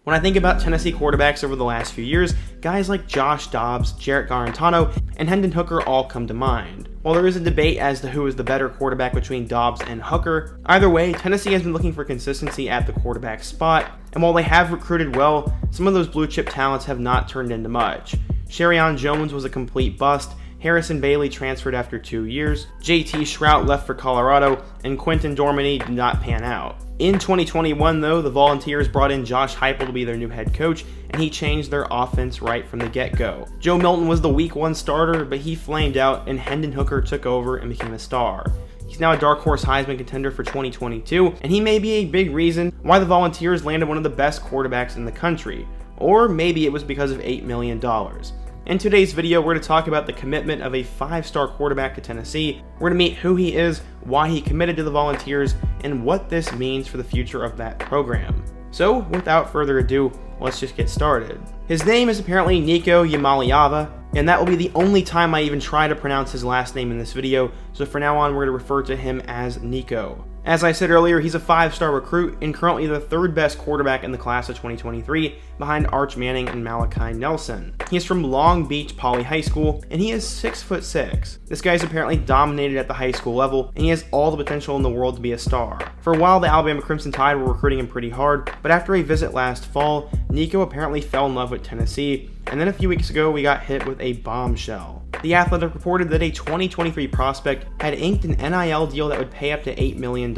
When I think about Tennessee quarterbacks over the last few years, guys like Josh Dobbs, Jarrett Garantano, and Hendon Hooker all come to mind. While there is a debate as to who is the better quarterback between Dobbs and Hooker, either way, Tennessee has been looking for consistency at the quarterback spot, and while they have recruited well, some of those blue chip talents have not turned into much. Sherrion Jones was a complete bust, Harrison Bailey transferred after 2 years, JT Shrout left for Colorado, and Quentin Dormady did not pan out. In 2021 though, the Volunteers brought in Josh Heupel to be their new head coach, and he changed their offense right from the get-go. Joe Milton was the week 1 starter, but he flamed out and Hendon Hooker took over and became a star. He's now a dark horse Heisman contender for 2022, and he may be a big reason why the Volunteers landed one of the best quarterbacks in the country. Or maybe it was because of $8 million. In today's video, we're going to talk about the commitment of a 5-star quarterback to Tennessee. We're going to meet who he is, why he committed to the Volunteers, and what this means for the future of that program. So, without further ado, let's just get started. His name is apparently Nico Iamaleava, and that will be the only time I even try to pronounce his last name in this video, so from now on we're going to refer to him as Nico. As I said earlier, he's a 5-star recruit and currently the 3rd best quarterback in the class of 2023 behind Arch Manning and Malachi Nelson. He is from Long Beach Poly High School and he is 6'6". This guy's apparently dominated at the high school level and he has all the potential in the world to be a star. For a while, the Alabama Crimson Tide were recruiting him pretty hard, but after a visit last fall, Nico apparently fell in love with Tennessee, and then a few weeks ago we got hit with a bombshell. The Athletic reported that a 2023 prospect had inked an NIL deal that would pay up to $8 million.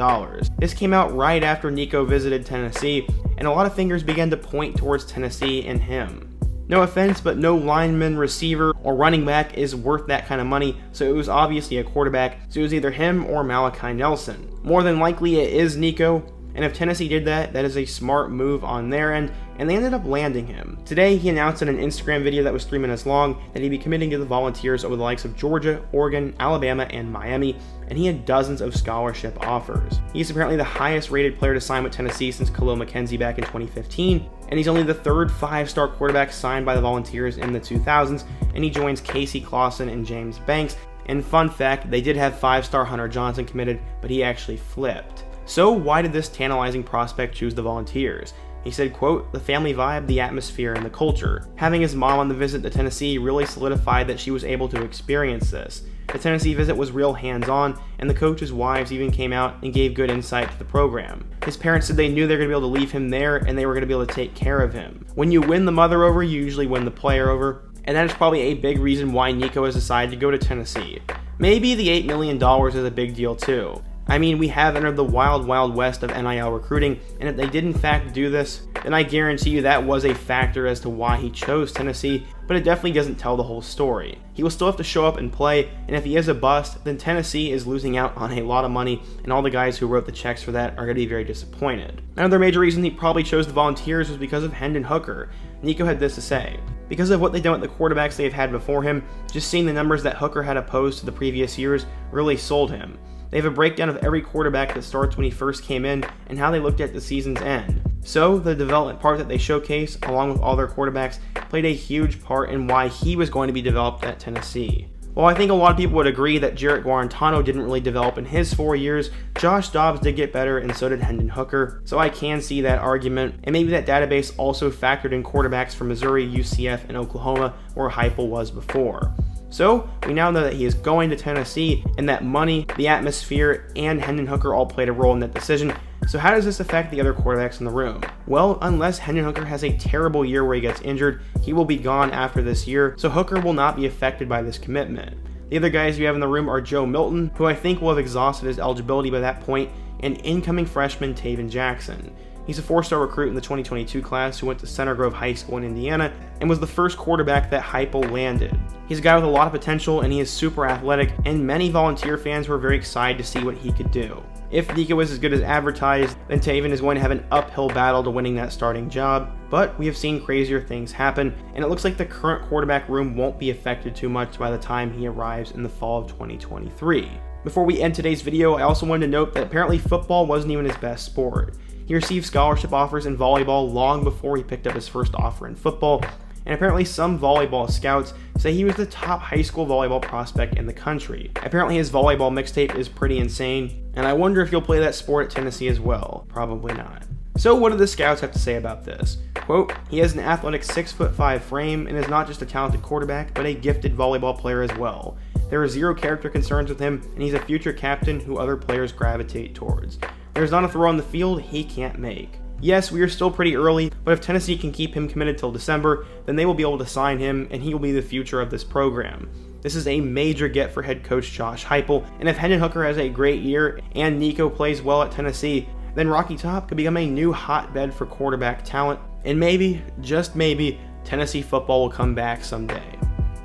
This came out right after Nico visited Tennessee, and a lot of fingers began to point towards Tennessee and him. No offense, but no lineman, receiver, or running back is worth that kind of money, so it was obviously a quarterback, so it was either him or Malachi Nelson. More than likely it is Nico, and if Tennessee did that, that is a smart move on their end, and they ended up landing him. Today, he announced in an Instagram video that was 3 minutes long that he'd be committing to the Volunteers over the likes of Georgia, Oregon, Alabama, and Miami, and he had dozens of scholarship offers. He's apparently the highest rated player to sign with Tennessee since Khalil McKenzie back in 2015, and he's only the 3rd 5-star quarterback signed by the Volunteers in the 2000s, and he joins Casey Clausen and James Banks. And fun fact, they did have 5-star Hunter Johnson committed, but he actually flipped. So why did this tantalizing prospect choose the Volunteers? He said, quote, "The family vibe, the atmosphere, and the culture. Having his mom on the visit to Tennessee really solidified that she was able to experience this. The Tennessee visit was real hands-on, and the coaches' wives even came out and gave good insight to the program. His parents said they knew they were going to be able to leave him there, and they were going to be able to take care of him. When you win the mother over, you usually win the player over, and that is probably a big reason why Nico has decided to go to Tennessee. Maybe the $8 million is a big deal too. I mean, we have entered the wild, wild west of NIL recruiting, and if they did in fact do this, then I guarantee you that was a factor as to why he chose Tennessee, but it definitely doesn't tell the whole story. He will still have to show up and play, and if he is a bust, then Tennessee is losing out on a lot of money, and all the guys who wrote the checks for that are going to be very disappointed. Another major reason he probably chose the Volunteers was because of Hendon Hooker. Nico had this to say: "Because of what they've done with the quarterbacks they've had before him, just seeing the numbers that Hooker had opposed to the previous years really sold him. They have a breakdown of every quarterback that starts when he first came in and how they looked at the season's end. So the development part that they showcase, along with all their quarterbacks, played a huge part in why he was going to be developed at Tennessee." While I think a lot of people would agree that Jarrett Garantano didn't really develop in his 4 years, Josh Dobbs did get better and so did Hendon Hooker, so I can see that argument, and maybe that database also factored in quarterbacks from Missouri, UCF, and Oklahoma, where Heupel was before. So, we now know that he is going to Tennessee, and that money, the atmosphere, and Hendon Hooker all played a role in that decision. So how does this affect the other quarterbacks in the room? Well, unless Hendon Hooker has a terrible year where he gets injured, he will be gone after this year, so Hooker will not be affected by this commitment. The other guys we have in the room are Joe Milton, who I think will have exhausted his eligibility by that point, and incoming freshman Taven Jackson. He's a 4-star recruit in the 2022 class who went to Center Grove High School in Indiana and was the first quarterback that Heupel landed. He's a guy with a lot of potential and he is super athletic, and many Volunteer fans were very excited to see what he could do. If Nico is as good as advertised, then Taven is going to have an uphill battle to winning that starting job, but we have seen crazier things happen, and it looks like the current quarterback room won't be affected too much by the time he arrives in the fall of 2023. Before we end today's video, I also wanted to note that apparently football wasn't even his best sport. He received scholarship offers in volleyball long before he picked up his first offer in football, and apparently some volleyball scouts say he was the top high school volleyball prospect in the country. Apparently his volleyball mixtape is pretty insane, and I wonder if he'll play that sport at Tennessee as well. Probably not. So what do the scouts have to say about this? Quote, he has an athletic 6'5" frame and is not just a talented quarterback, but a gifted volleyball player as well. There are zero character concerns with him, and he's a future captain who other players gravitate towards. There's not a throw on the field he can't make. Yes, we are still pretty early, but if Tennessee can keep him committed till December, then they will be able to sign him, and he will be the future of this program. This is a major get for head coach Josh Heupel, and if Hendon Hooker has a great year and Nico plays well at Tennessee, then Rocky Top could become a new hotbed for quarterback talent, and maybe, just maybe, Tennessee football will come back someday.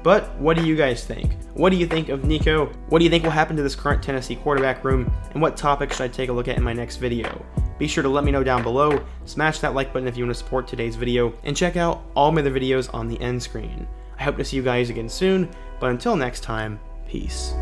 But what do you guys think? What do you think of Nico? What do you think will happen to this current Tennessee quarterback room? And what topics should I take a look at in my next video? Be sure to let me know down below, smash that like button if you want to support today's video, and check out all my other videos on the end screen. I hope to see you guys again soon, but until next time, peace.